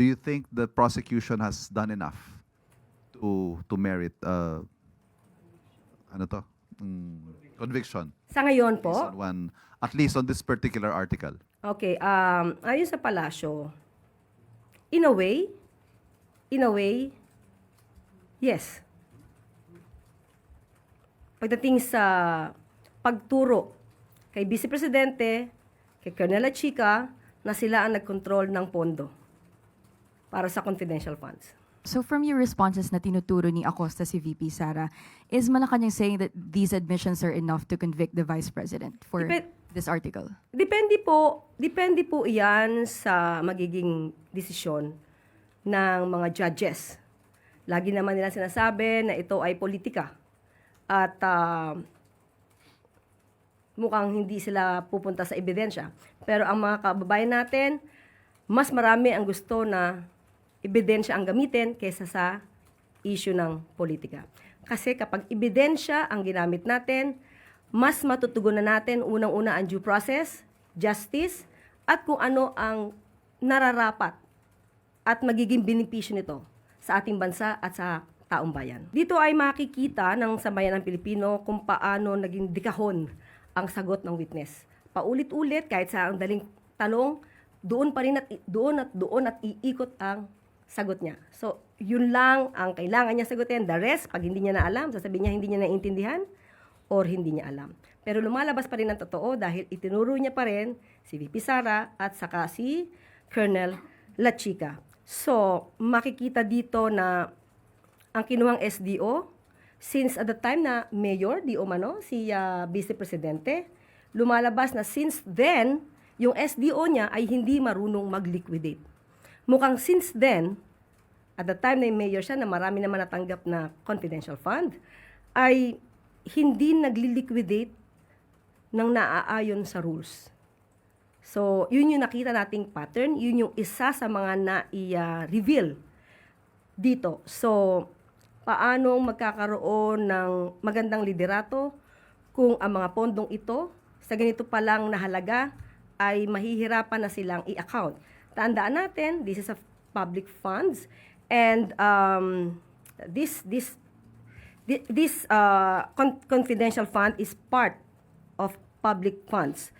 do you think the prosecution has done enough to merit ano to? Conviction? Sa ngayon At least po, on one, at least on this particular article. okay, ayon sa palasyo, in a way, yes. Pagdating sa pagturo kay Vice Presidente, kay Colonel Chica, na sila ang nagkontrol ng pondo para sa confidential funds. So from your responses na tinuturo ni Acosta si VP Sara, is Malacanang saying that these admissions are enough to convict the Vice President for this article? Depende po iyan sa magiging desisyon ng mga judges. Lagi naman nila sinasabi na ito ay politika. At mukhang hindi sila pupunta sa ebidensya. Pero ang mga kababayan natin, mas marami ang gusto na ebidensya ang gamitin kaysa sa issue ng politika. Kasi kapag ebidensya ang ginamit natin, mas matutugunan natin unang-una ang due process, justice, at kung ano ang nararapat at magiging benepisyo nito sa ating bansa at sa taong bayan. Dito ay makikita ng sambayan ng Pilipino kung paano naging dikahon ang sagot ng witness. Paulit-ulit, kahit sa ang daling tanong, doon pa rin at doon at iikot ang sagot niya. So, yun lang ang kailangan niya sagutin. The rest, pag hindi niya na alam, sasabihin niya hindi niya naiintindihan or hindi niya alam. Pero lumalabas pa rin ang totoo dahil itinuro niya pa rin si VP Sara at saka si Colonel La Chica. So, makikita dito na ang kinuhang SDO, since at the time na Mayor, di umano, si Vice Presidente, lumalabas na since then, yung SDO niya ay hindi marunong mag-liquidate. Mukhang since then, at the time na Mayor siya, na marami naman natanggap na confidential fund, ay hindi nagli-liquidate ng naaayon sa rules. So, yun yung nakita nating pattern, yun yung isa sa mga na-reveal dito. So, paano magkakaroon ng magandang liderato kung ang mga pondong ito sa ganito pa lang na halaga ay mahihirapan na silang i-account. Tandaan natin, this is a public funds and this confidential fund is part of public funds.